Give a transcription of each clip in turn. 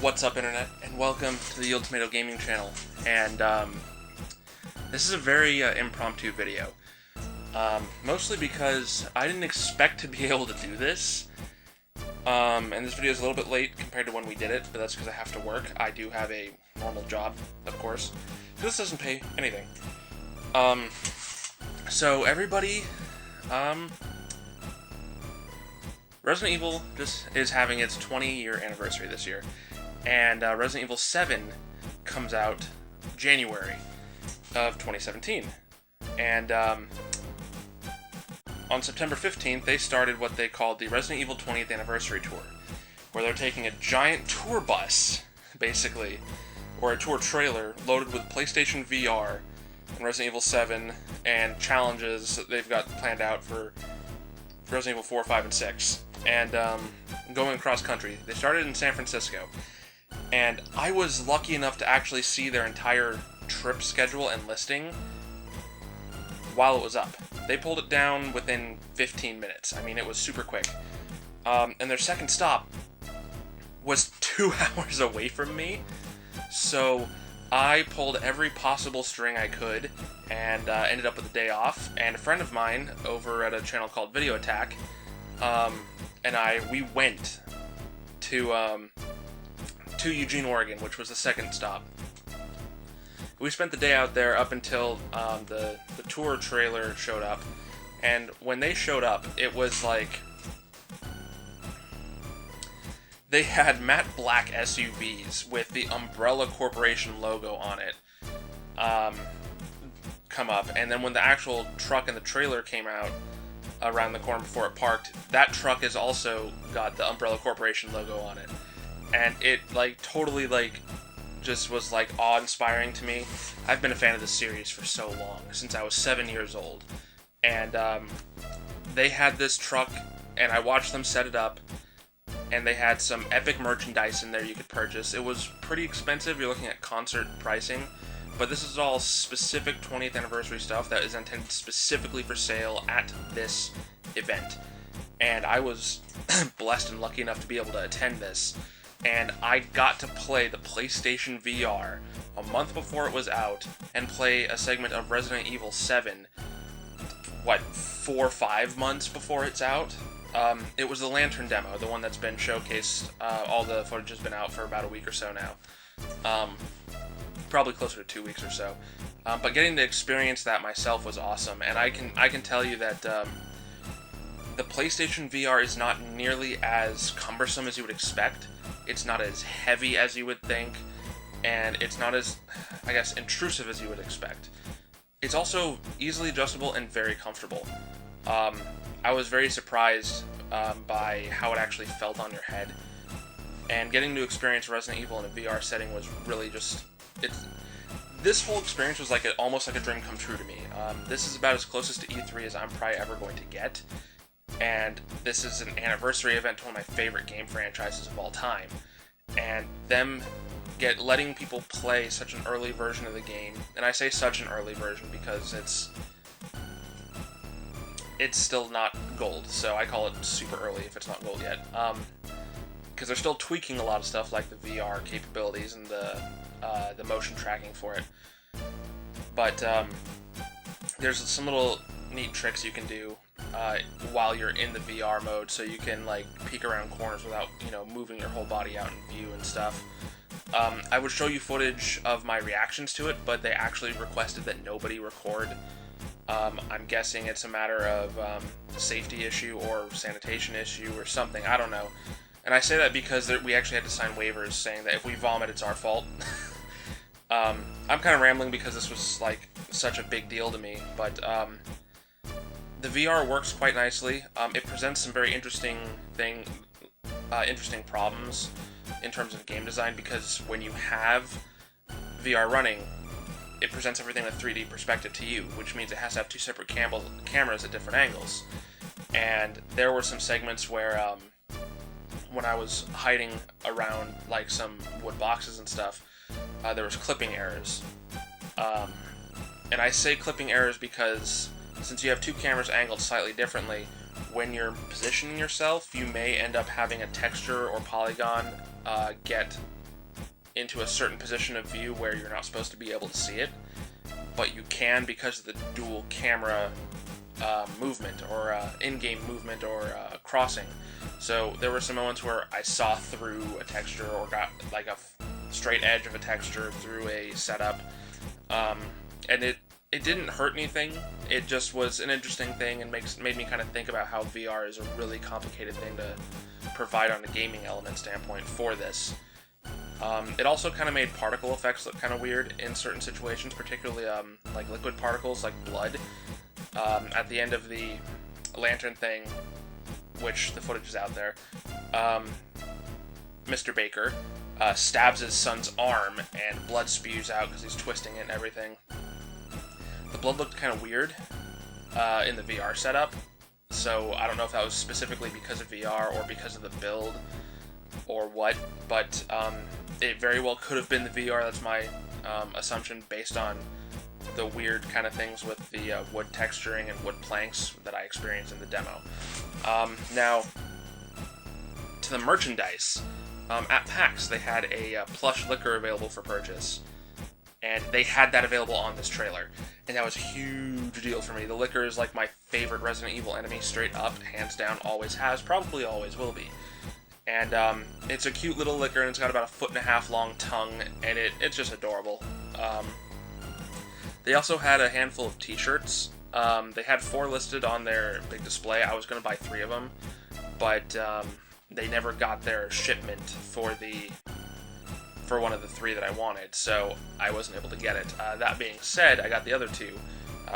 What's up, Internet, and welcome to the YieldTomato gaming channel. And this is a very impromptu video, mostly because I didn't expect to be able to do this. And this video is a little bit late compared to when we did it, but that's because I have to work. I do have a normal job, of course. This doesn't pay anything. So everybody, Resident Evil just is having its 20-year anniversary this year. And Resident Evil 7 comes out January of 2017. And on September 15th, they started what they called the Resident Evil 20th Anniversary Tour, where they're taking a giant tour bus, basically, or a tour trailer loaded with PlayStation VR and Resident Evil 7 and challenges that they've got planned out for Resident Evil 4, 5, and 6. And going across country. They started in San Francisco. And I was lucky enough to actually see their entire trip schedule and listing while it was up. They pulled it down within 15 minutes. I mean, it was super quick. And their second stop was 2 hours away from me. So I pulled every possible string I could and ended up with a day off. And a friend of mine over at a channel called Video Attack and we went to Eugene, Oregon, which was the second stop. We spent the day out there up until the tour trailer showed up, and when they showed up, it was like they had matte black SUVs with the Umbrella Corporation logo on it come up, and then when the actual truck and the trailer came out around the corner before it parked, that truck has also got the Umbrella Corporation logo on it. And it, totally, just was, awe-inspiring to me. I've been a fan of this series for so long, since I was 7 years old. And, they had this truck, and I watched them set it up, and they had some epic merchandise in there you could purchase. It was pretty expensive, you're looking at concert pricing, but this is all specific 20th anniversary stuff that is intended specifically for sale at this event. And I was blessed and lucky enough to be able to attend this. And I got to play the PlayStation VR a month before it was out, and play a segment of Resident Evil 7, 4 or 5 months before it's out? It was the Lantern demo, the one that's been showcased, all the footage has been out for about a week or so now. Probably closer to 2 weeks or so. But getting to experience that myself was awesome, and I can tell you that the PlayStation VR is not nearly as cumbersome as you would expect. It's not as heavy as you would think, and it's not as, I guess, intrusive as you would expect. It's also easily adjustable and very comfortable. I was very surprised by how it actually felt on your head, and getting to experience Resident Evil in a VR setting was really just, this whole experience was almost like a dream come true to me. This is about as closest to E3 as I'm probably ever going to get. And this is an anniversary event to one of my favorite game franchises of all time. And them letting people play such an early version of the game, and I say such an early version because it's still not gold, so I call it super early if it's not gold yet. Because they're still tweaking a lot of stuff like the VR capabilities and the motion tracking for it. But there's some little neat tricks you can do while you're in the VR mode, so you can peek around corners without moving your whole body out in view and stuff. I would show you footage of my reactions to it, but they actually requested that nobody record. I'm guessing it's a matter of safety issue or sanitation issue or something, I don't know. And I say that because we actually had to sign waivers saying that if we vomit, it's our fault. I'm kind of rambling because this was such a big deal to me, but the VR works quite nicely. It presents some very interesting problems in terms of game design, because when you have VR running, it presents everything in a 3D perspective to you, which means it has to have 2 separate cameras at different angles. And there were some segments where, when I was hiding around some wood boxes and stuff, there was clipping errors. And I say clipping errors because since you have 2 cameras angled slightly differently, when you're positioning yourself, you may end up having a texture or polygon get into a certain position of view where you're not supposed to be able to see it, but you can because of the dual camera movement, or in-game movement, or crossing. So there were some moments where I saw through a texture, or got like a straight edge of a texture through a setup, and it didn't hurt anything. It just was an interesting thing, and made me kind of think about how VR is a really complicated thing to provide on a gaming element standpoint for this. It also kind of made particle effects look kind of weird in certain situations, particularly like liquid particles, like blood. At the end of the lantern thing, which the footage is out there, Mr. Baker stabs his son's arm, and blood spews out because he's twisting it and everything. The blood looked kind of weird in the VR setup, so I don't know if that was specifically because of VR or because of the build or what, but it very well could have been the VR. That's my assumption based on the weird kind of things with the wood texturing and wood planks that I experienced in the demo. Now, to the merchandise. At PAX, they had a plush liquor available for purchase, and they had that available on this trailer, and that was a huge deal for me. The liquor is like my favorite Resident Evil enemy, straight up, hands down, always has, probably always will be. And it's a cute little liquor, and it's got about a 1.5 foot long tongue, and it's just adorable. They also had a handful of t-shirts. They had 4 listed on their big display. I was going to buy 3 of them, but they never got their shipment for one of the 3 that I wanted, so I wasn't able to get it. That being said, I got the other 2.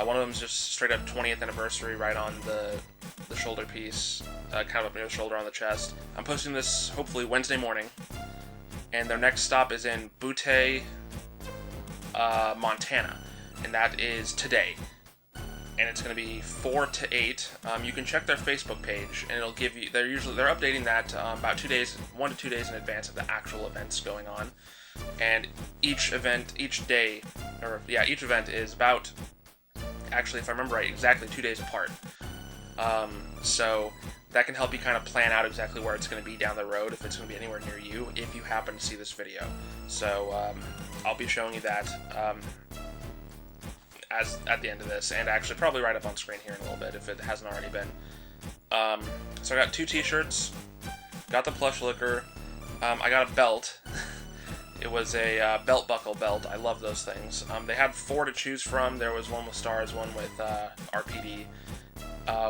One of them is just straight up 20th anniversary right on the shoulder piece, kind of up near the shoulder on the chest. I'm posting this hopefully Wednesday morning, and their next stop is in Butte, Montana, and that is today. And it's going to be 4 to 8. You can check their Facebook page, and it'll give you. They're updating that about 2 days, 1 to 2 days in advance of the actual events going on. And each event is about, actually, if I remember right, exactly 2 days apart. So that can help you kind of plan out exactly where it's going to be down the road, if it's going to be anywhere near you, if you happen to see this video. So I'll be showing you that. As at the end of this, and actually probably right up on screen here in a little bit if it hasn't already been. So I got 2 t-shirts, got the plush liquor, I got a belt. It was a belt buckle belt. I love those things. They had 4 to choose from. There was one with stars, one with RPD,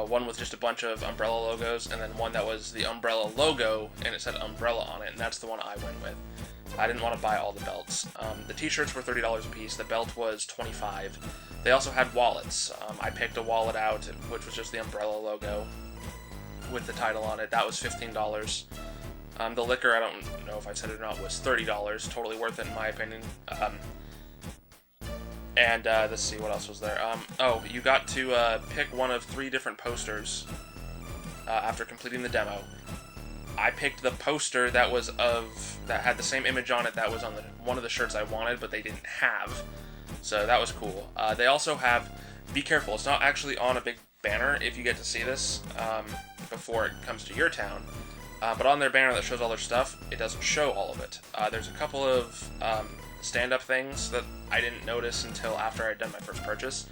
one with just a bunch of Umbrella logos, and then one that was the Umbrella logo and it said Umbrella on it, and that's the one I went with. I didn't want to buy all the belts. The t-shirts were $30 a piece. The belt was $25. They also had wallets. I picked a wallet out, which was just the Umbrella logo with the title on it. That was $15. The liquor, I don't know if I said it or not, was $30. Totally worth it in my opinion. And let's see, what else was there? You got to pick one of 3 different posters after completing the demo. I picked the poster that had the same image on it that was on one of the shirts I wanted, but they didn't have. So that was cool. They also have, be careful, it's not actually on a big banner if you get to see this before it comes to your town. But on their banner that shows all their stuff, it doesn't show all of it. There's a couple of stand-up things that I didn't notice until after I'd done my first purchase.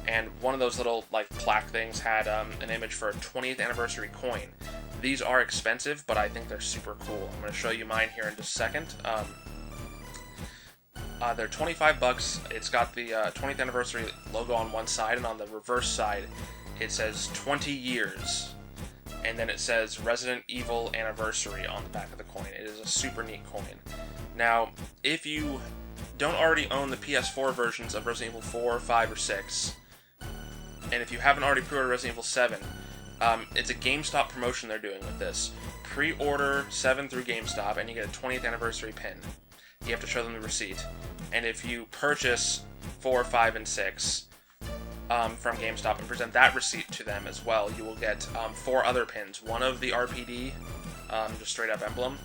And one of those little plaque things had an image for a 20th anniversary coin. These are expensive, but I think they're super cool. I'm going to show you mine here in just a second. They're $25. It's got the 20th anniversary logo on one side, and on the reverse side it says 20 years. And then it says Resident Evil Anniversary on the back of the coin. It is a super neat coin. Now, if you don't already own the PS4 versions of Resident Evil 4, 5, or 6, and if you haven't already pre-ordered Resident Evil 7, it's a GameStop promotion they're doing with this. Pre-order 7 through GameStop, and you get a 20th anniversary pin. You have to show them the receipt. And if you purchase 4, 5, and 6 from GameStop and present that receipt to them as well, you will get 4 other pins. One of the RPD, just straight up emblem.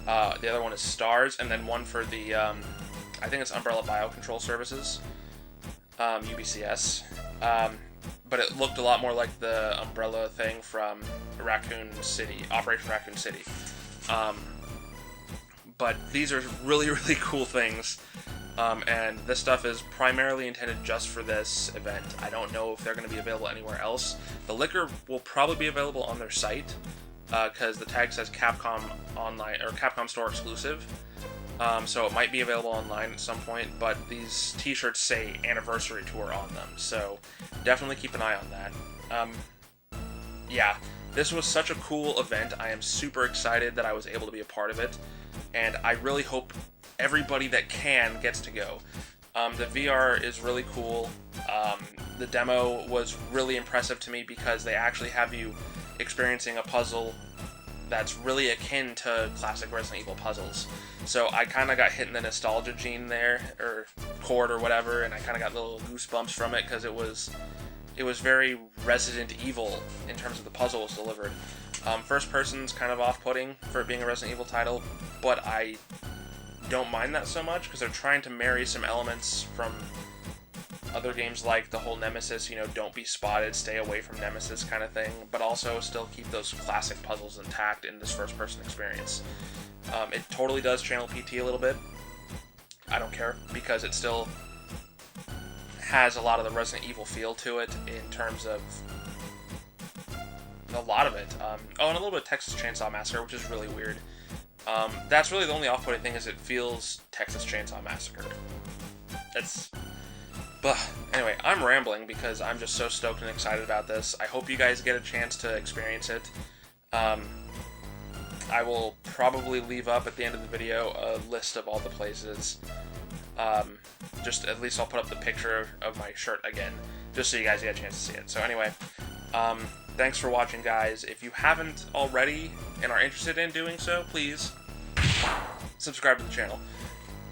The other one is stars, and then one for the, I think it's Umbrella Biocontrol Services, UBCS. But it looked a lot more like the Umbrella thing from Raccoon City, Operation Raccoon City. but these are really, really cool things. And this stuff is primarily intended just for this event. I don't know if they're going to be available anywhere else. The liquor will probably be available on their site, because the tag says Capcom Online, or Capcom Store exclusive. So it might be available online at some point, but these t-shirts say Anniversary Tour on them, so definitely keep an eye on that. Yeah, this was such a cool event. I am super excited that I was able to be a part of it, and I really hope everybody that can gets to go. The VR is really cool. The demo was really impressive to me because they actually have you experiencing a puzzle that's really akin to classic Resident Evil puzzles. So I kind of got hit in the nostalgia gene there, or chord or whatever, and I kind of got little goosebumps from it because it was very Resident Evil in terms of the puzzle was delivered. First person's kind of off-putting for it being a Resident Evil title, but I don't mind that so much because they're trying to marry some elements from other games like the whole Nemesis, you know, don't be spotted, stay away from Nemesis kind of thing, but also still keep those classic puzzles intact in this first-person experience. It totally does channel PT a little bit. I don't care, because it still has a lot of the Resident Evil feel to it in terms of a lot of it. And a little bit of Texas Chainsaw Massacre, which is really weird. That's really the only off-putting thing, is it feels Texas Chainsaw Massacre. But anyway, I'm rambling because I'm just so stoked and excited about this. I hope you guys get a chance to experience it. I will probably leave up at the end of the video a list of all the places. Just at least I'll put up the picture of my shirt again, just so you guys get a chance to see it. So anyway, thanks for watching, guys. If you haven't already and are interested in doing so, please subscribe to the channel.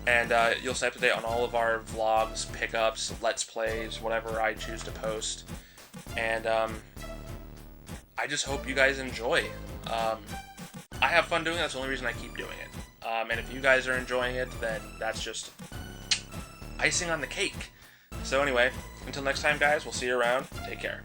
And you'll stay up to date on all of our vlogs, pickups, let's plays, whatever I choose to post. And I just hope you guys enjoy. I have fun doing it. That's the only reason I keep doing it. And if you guys are enjoying it, then that's just icing on the cake. So anyway, until next time, guys, we'll see you around. Take care.